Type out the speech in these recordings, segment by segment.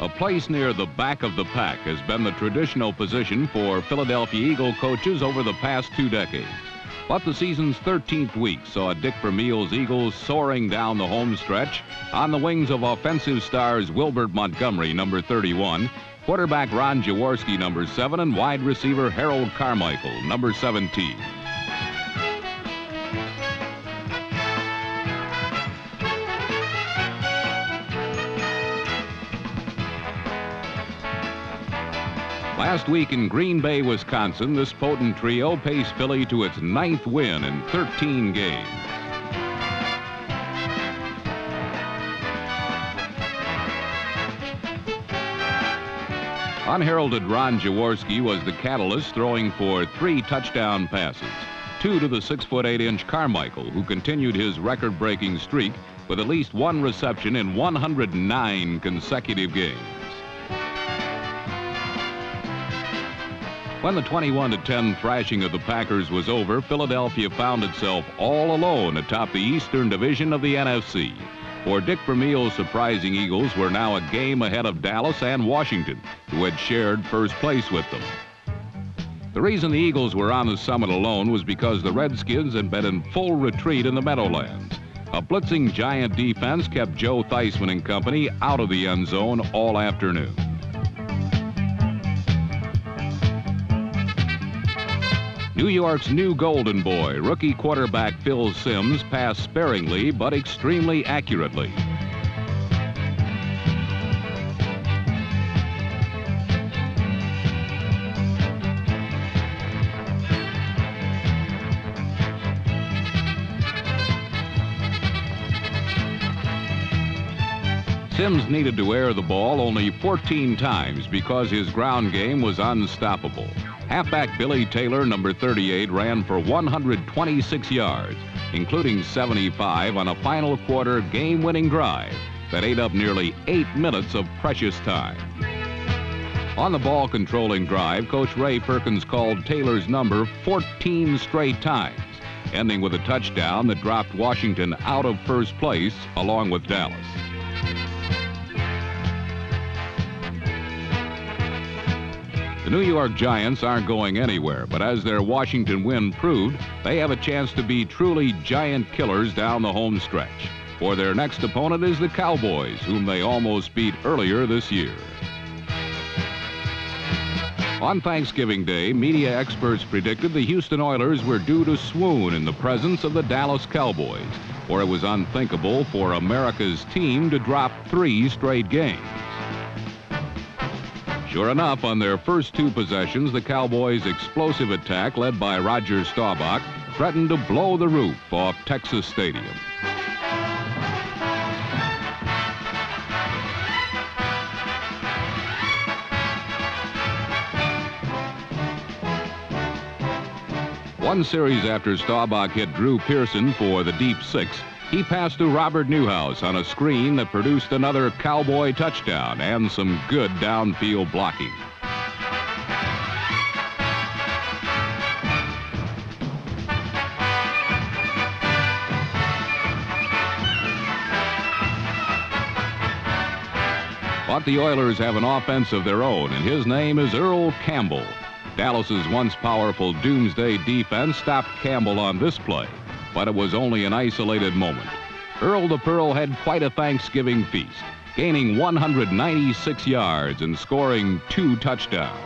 A place near the back of the pack has been the traditional position for Philadelphia Eagle coaches over the past 2 decades. But the season's 13th week saw Dick Vermeil's Eagles soaring down the home stretch on the wings of offensive stars Wilbert Montgomery, number 31, quarterback Ron Jaworski, number 7, and wide receiver Harold Carmichael, number 17. Last week in Green Bay, Wisconsin, this potent trio paced Philly to its 9th win in 13 games. Unheralded Ron Jaworski was the catalyst, throwing for 3 touchdown passes, 2 to the 6'8" Carmichael, who continued his record-breaking streak with at least 1 reception in 109 consecutive games. When the 21-10 thrashing of the Packers was over, Philadelphia found itself all alone atop the Eastern Division of the NFC. For Dick Vermeil's surprising Eagles were now a game ahead of Dallas and Washington, who had shared first place with them. The reason the Eagles were on the summit alone was because the Redskins had been in full retreat in the Meadowlands. A blitzing Giant defense kept Joe Theismann and company out of the end zone all afternoon. New York's new golden boy, rookie quarterback Phil Simms, passed sparingly but extremely accurately. Simms needed to air the ball only 14 times because his ground game was unstoppable. Halfback Billy Taylor, number 38, ran for 126 yards, including 75 on a final quarter game-winning drive that ate up nearly 8 minutes of precious time. On the ball-controlling drive, Coach Ray Perkins called Taylor's number 14 straight times, ending with a touchdown that dropped Washington out of first place along with Dallas. The New York Giants aren't going anywhere, but as their Washington win proved, they have a chance to be truly giant killers down the home stretch. For their next opponent is the Cowboys, whom they almost beat earlier this year. On Thanksgiving Day, media experts predicted the Houston Oilers were due to swoon in the presence of the Dallas Cowboys, for it was unthinkable for America's team to drop 3 straight games. Sure enough, on their first 2 possessions, the Cowboys' explosive attack, led by Roger Staubach, threatened to blow the roof off Texas Stadium. One series after Staubach hit Drew Pearson for the deep 6, he passed to Robert Newhouse on a screen that produced another Cowboy touchdown and some good downfield blocking. But the Oilers have an offense of their own, and his name is Earl Campbell. Dallas's once powerful doomsday defense stopped Campbell on this play, but it was only an isolated moment. Earl the Pearl had quite a Thanksgiving feast, gaining 196 yards and scoring 2 touchdowns.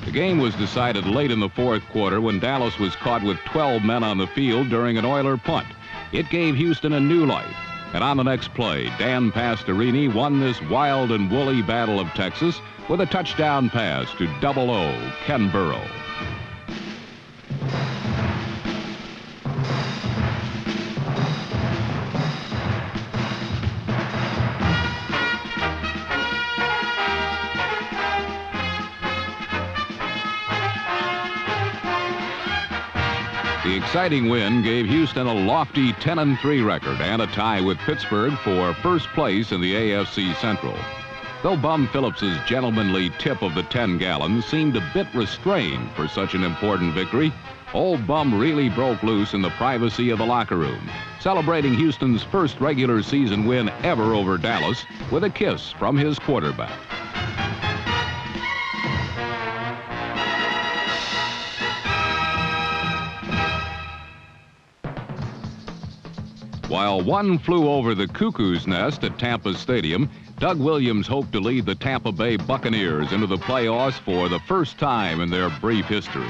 The game was decided late in the 4th quarter when Dallas was caught with 12 men on the field during an Oiler punt. It gave Houston a new life, and on the next play, Dan Pastorini won this wild and woolly battle of Texas with a touchdown pass to Double O, Ken Burrow. The exciting win gave Houston a lofty 10-3 record and a tie with Pittsburgh for first place in the AFC Central. Though Bum Phillips's gentlemanly tip of the 10 gallons seemed a bit restrained for such an important victory, old Bum really broke loose in the privacy of the locker room, celebrating Houston's first regular season win ever over Dallas with a kiss from his quarterback. While one flew over the cuckoo's nest at Tampa Stadium, Doug Williams hoped to lead the Tampa Bay Buccaneers into the playoffs for the first time in their brief history.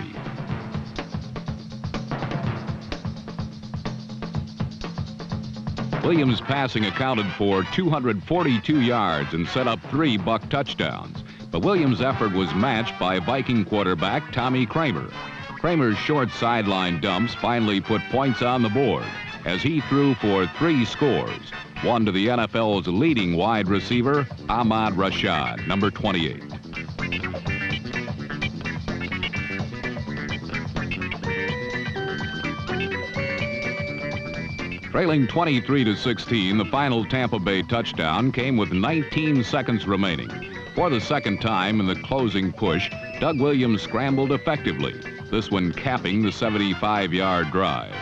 Williams' passing accounted for 242 yards and set up 3 Buck touchdowns, but Williams' effort was matched by Viking quarterback Tommy Kramer. Kramer's short sideline dumps finally put points on the board as he threw for 3 scores, one to the NFL's leading wide receiver, Ahmad Rashad, number 28. Trailing 23-16, the final Tampa Bay touchdown came with 19 seconds remaining. For the second time in the closing push, Doug Williams scrambled effectively, this one capping the 75-yard drive.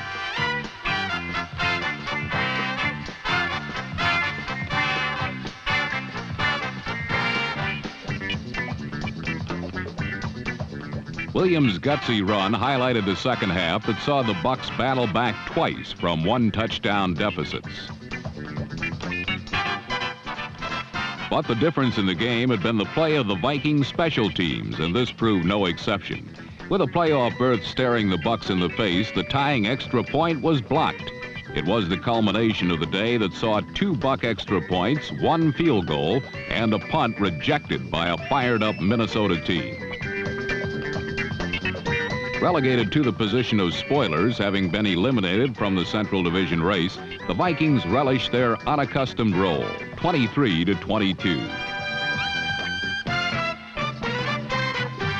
Williams' gutsy run highlighted the second half that saw the Bucs battle back twice from 1-touchdown deficits. But the difference in the game had been the play of the Vikings special teams, and this proved no exception. With a playoff berth staring the Bucs in the face, the tying extra point was blocked. It was the culmination of the day that saw 2 Buck extra points, 1 field goal, and a punt rejected by a fired-up Minnesota team. Relegated to the position of spoilers, having been eliminated from the Central Division race, the Vikings relished their unaccustomed role, 23-22.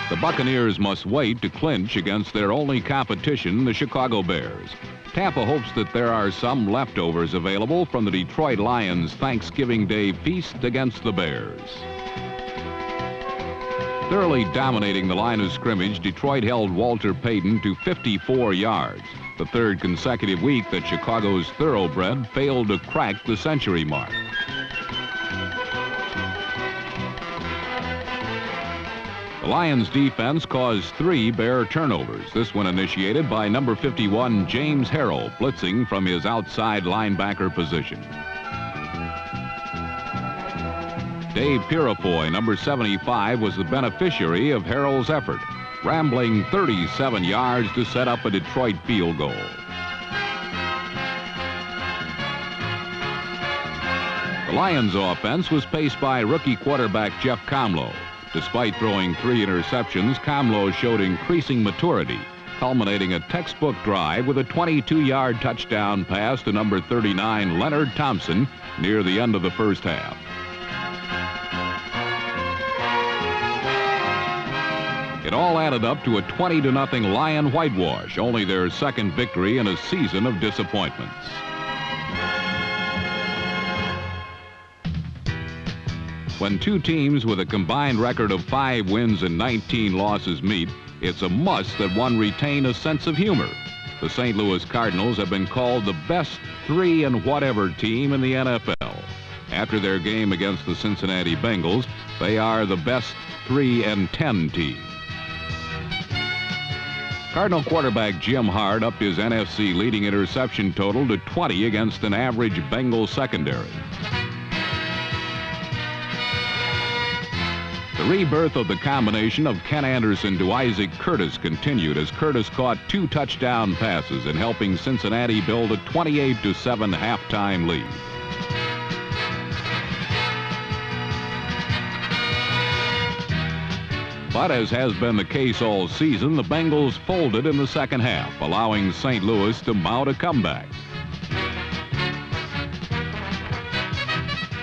The Buccaneers must wait to clinch against their only competition, the Chicago Bears. Tampa hopes that there are some leftovers available from the Detroit Lions' Thanksgiving Day feast against the Bears. Thoroughly dominating the line of scrimmage, Detroit held Walter Payton to 54 yards, the 3rd consecutive week that Chicago's thoroughbred failed to crack the century mark. The Lions' defense caused 3 Bear turnovers, this one initiated by number 51 James Harrell, blitzing from his outside linebacker position. Dave Purifoy, number 75, was the beneficiary of Harrell's effort, rambling 37 yards to set up a Detroit field goal. The Lions' offense was paced by rookie quarterback Jeff Comlo. Despite throwing 3 interceptions, Comlo showed increasing maturity, culminating a textbook drive with a 22-yard touchdown pass to number 39 Leonard Thompson near the end of the first half. It all added up to a 20-0 Lion whitewash, only their second victory in a season of disappointments. When 2 teams with a combined record of 5 wins and 19 losses meet, it's a must that one retain a sense of humor. The St. Louis Cardinals have been called the best 3 and whatever team in the NFL. After their game against the Cincinnati Bengals, they are the best 3 and 10 team. Cardinal quarterback Jim Hart upped his NFC leading interception total to 20 against an average Bengals secondary. The rebirth of the combination of Ken Anderson to Isaac Curtis continued as Curtis caught 2 touchdown passes in helping Cincinnati build a 28-7 halftime lead. But as has been the case all season, the Bengals folded in the second half, allowing St. Louis to mount a comeback.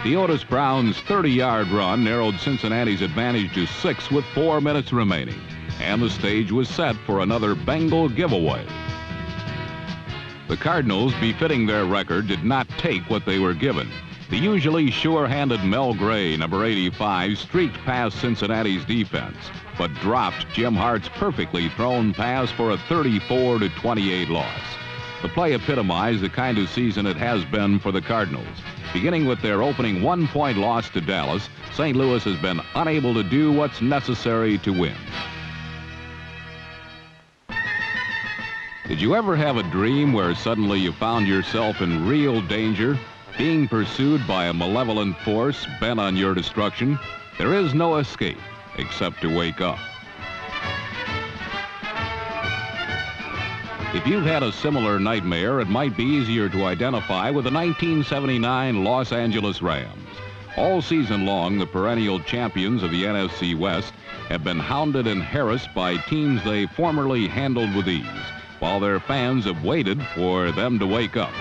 The Otis Browns' 30-yard run narrowed Cincinnati's advantage to 6 with 4 minutes remaining, and the stage was set for another Bengal giveaway. The Cardinals, befitting their record, did not take what they were given. The usually sure-handed Mel Gray, number 85, streaked past Cincinnati's defense, but dropped Jim Hart's perfectly thrown pass for a 34-28 loss. The play epitomized the kind of season it has been for the Cardinals. Beginning with their opening one-point loss to Dallas, St. Louis has been unable to do what's necessary to win. Did you ever have a dream where suddenly you found yourself in real danger, being pursued by a malevolent force bent on your destruction? There is no escape except to wake up. If you've had a similar nightmare, it might be easier to identify with the 1979 Los Angeles Rams. All season long, the perennial champions of the NFC West have been hounded and harassed by teams they formerly handled with ease, while their fans have waited for them to wake up.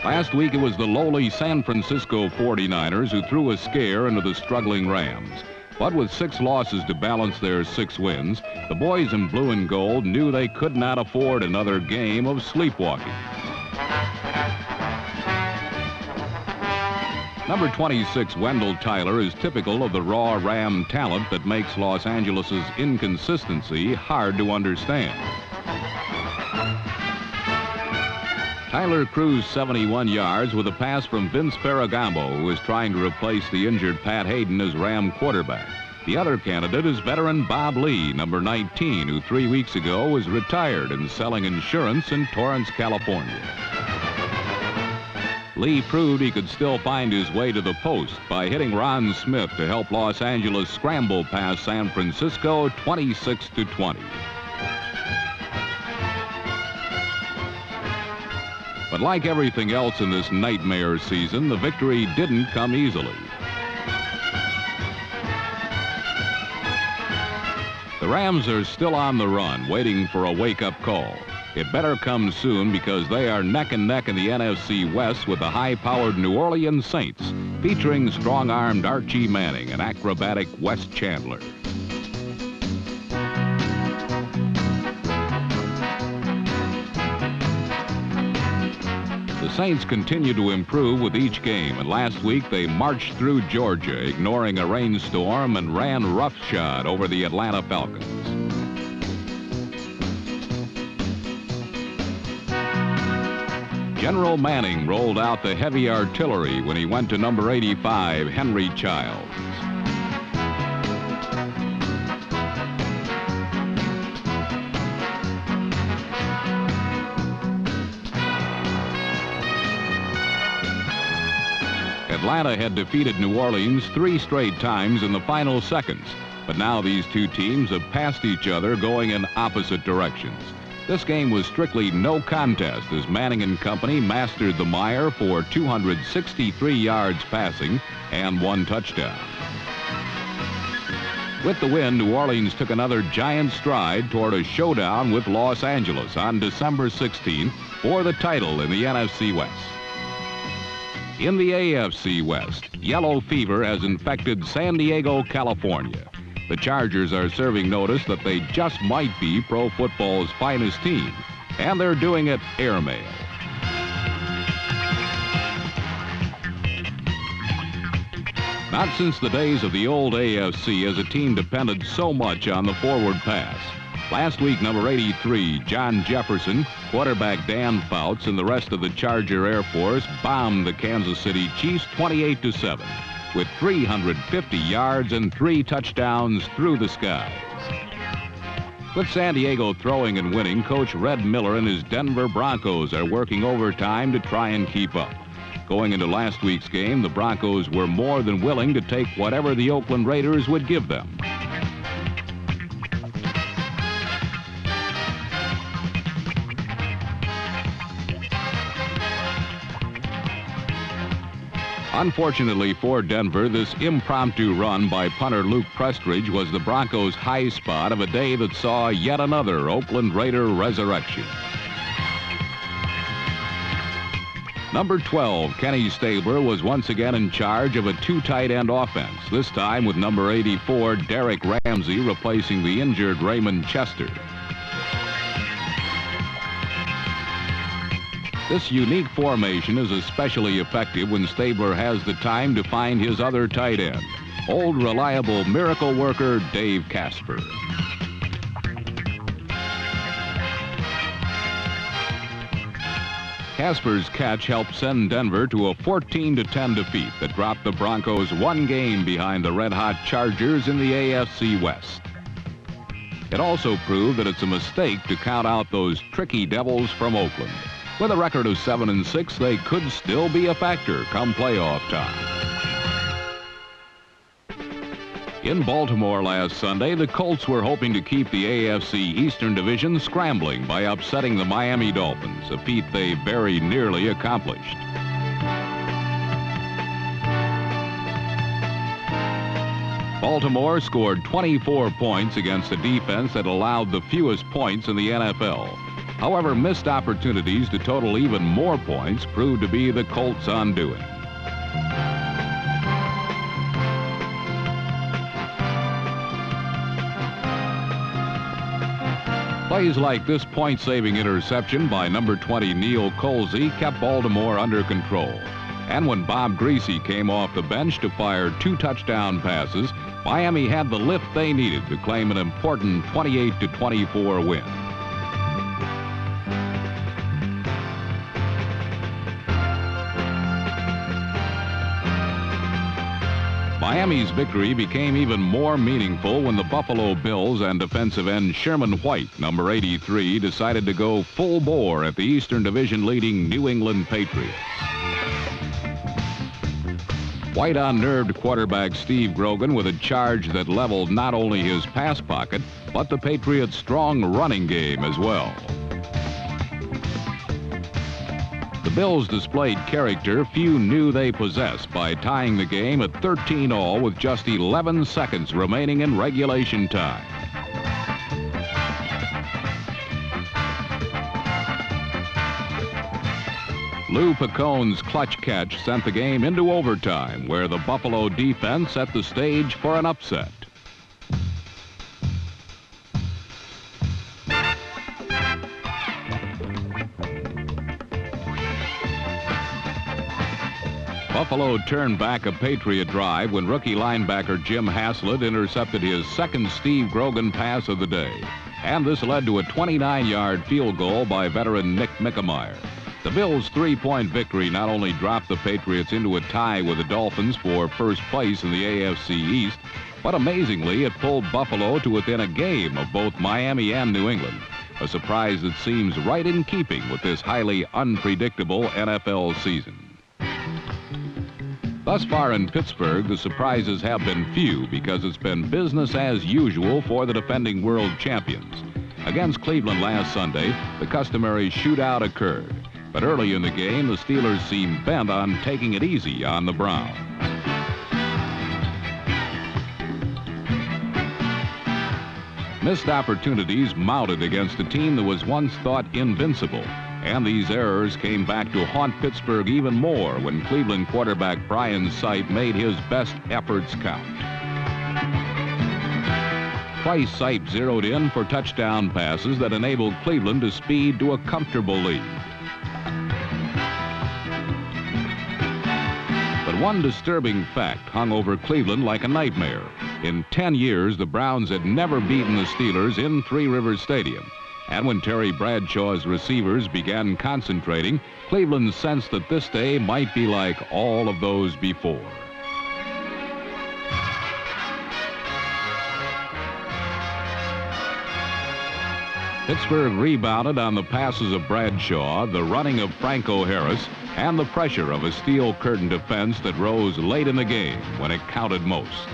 Last week, it was the lowly San Francisco 49ers who threw a scare into the struggling Rams. But with 6 losses to balance their 6 wins, the boys in blue and gold knew they could not afford another game of sleepwalking. Number 26, Wendell Tyler, is typical of the raw Ram talent that makes Los Angeles' inconsistency hard to understand. Tyler cruised 71 yards with a pass from Vince Ferragamo, who is trying to replace the injured Pat Hayden as Ram quarterback. The other candidate is veteran Bob Lee, number 19, who 3 weeks ago was retired and selling insurance in Torrance, California. Lee proved he could still find his way to the post by hitting Ron Smith to help Los Angeles scramble past San Francisco 26-20. But like everything else in this nightmare season, the victory didn't come easily. The Rams are still on the run, waiting for a wake-up call. It better come soon because they are neck and neck in the NFC West with the high-powered New Orleans Saints, featuring strong-armed Archie Manning and acrobatic Wes Chandler. The Saints continue to improve with each game, and last week they marched through Georgia, ignoring a rainstorm, and ran roughshod over the Atlanta Falcons. General Manning rolled out the heavy artillery when he went to number 85, Henry Childs. Atlanta had defeated New Orleans 3 straight times in the final seconds, but now these two teams have passed each other going in opposite directions. This game was strictly no contest as Manning and company mastered the mire for 263 yards passing and 1 touchdown. With the win, New Orleans took another giant stride toward a showdown with Los Angeles on December 16th for the title in the NFC West. In the AFC West, yellow fever has infected San Diego, California. The Chargers are serving notice that they just might be pro football's finest team, and they're doing it airmail. Not since the days of the old AFC has a team depended so much on the forward pass. Last week, number 83, John Jefferson, quarterback Dan Fouts, and the rest of the Charger Air Force bombed the Kansas City Chiefs 28-7 with 350 yards and 3 touchdowns through the skies. With San Diego throwing and winning, Coach Red Miller and his Denver Broncos are working overtime to try and keep up. Going into last week's game, the Broncos were more than willing to take whatever the Oakland Raiders would give them. Unfortunately for Denver, this impromptu run by punter Luke Prestridge was the Broncos' high spot of a day that saw yet another Oakland Raider resurrection. Number 12, Kenny Stabler, was once again in charge of a 2 tight end offense, this time with number 84, Derek Ramsey, replacing the injured Raymond Chester. This unique formation is especially effective when Stabler has the time to find his other tight end, old reliable miracle worker Dave Casper. Casper's catch helped send Denver to a 14-10 defeat that dropped the Broncos one game behind the red-hot Chargers in the AFC West. It also proved that it's a mistake to count out those tricky Devils from Oakland. With a record of 7-6, they could still be a factor come playoff time. In Baltimore last Sunday, the Colts were hoping to keep the AFC Eastern Division scrambling by upsetting the Miami Dolphins, a feat they very nearly accomplished. Baltimore scored 24 points against a defense that allowed the fewest points in the NFL. However, missed opportunities to total even more points proved to be the Colts' undoing. Plays like this point-saving interception by number 20 Neil Colsey kept Baltimore under control. And when Bob Greasy came off the bench to fire 2 touchdown passes, Miami had the lift they needed to claim an important 28-24 win. Miami's victory became even more meaningful when the Buffalo Bills and defensive end Sherman White, number 83, decided to go full bore at the Eastern Division leading New England Patriots. White unnerved quarterback Steve Grogan with a charge that leveled not only his pass pocket, but the Patriots' strong running game as well. The Bills displayed character few knew they possessed by tying the game at 13-all with just 11 seconds remaining in regulation time. Lou Picone's clutch catch sent the game into overtime, where the Buffalo defense set the stage for an upset. Buffalo turned back a Patriot drive when rookie linebacker Jim Haslett intercepted his second Steve Grogan pass of the day. And this led to a 29-yard field goal by veteran Nick Mickemeyer. The Bills' 3-point victory not only dropped the Patriots into a tie with the Dolphins for first place in the AFC East, but amazingly it pulled Buffalo to within a game of both Miami and New England. A surprise that seems right in keeping with this highly unpredictable NFL season. Thus far in Pittsburgh, the surprises have been few because it's been business as usual for the defending world champions. Against Cleveland last Sunday, the customary shootout occurred. But early in the game, the Steelers seemed bent on taking it easy on the Browns. Missed opportunities mounted against a team that was once thought invincible. And these errors came back to haunt Pittsburgh even more when Cleveland quarterback Brian Sipe made his best efforts count. Twice Sipe zeroed in for touchdown passes that enabled Cleveland to speed to a comfortable lead. But one disturbing fact hung over Cleveland like a nightmare. In 10 years, the Browns had never beaten the Steelers in Three Rivers Stadium. And when Terry Bradshaw's receivers began concentrating, Cleveland sensed that this day might be like all of those before. Pittsburgh rebounded on the passes of Bradshaw, the running of Franco Harris, and the pressure of a steel curtain defense that rose late in the game when it counted most.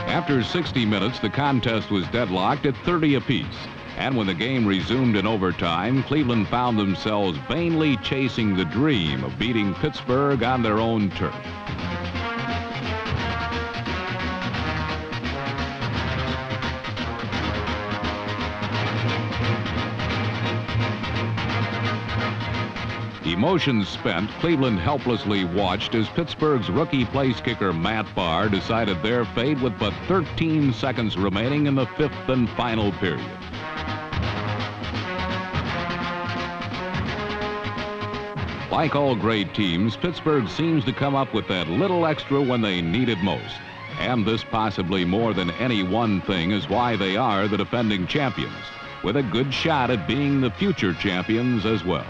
After 60 minutes, the contest was deadlocked at 30 apiece. And when the game resumed in overtime, Cleveland found themselves vainly chasing the dream of beating Pittsburgh on their own turf. Emotions spent, Cleveland helplessly watched as Pittsburgh's rookie place kicker Matt Barr decided their fate with but 13 seconds remaining in the fifth and final period. Like all great teams, Pittsburgh seems to come up with that little extra when they need it most. And this, possibly more than any one thing, is why they are the defending champions, with a good shot at being the future champions as well.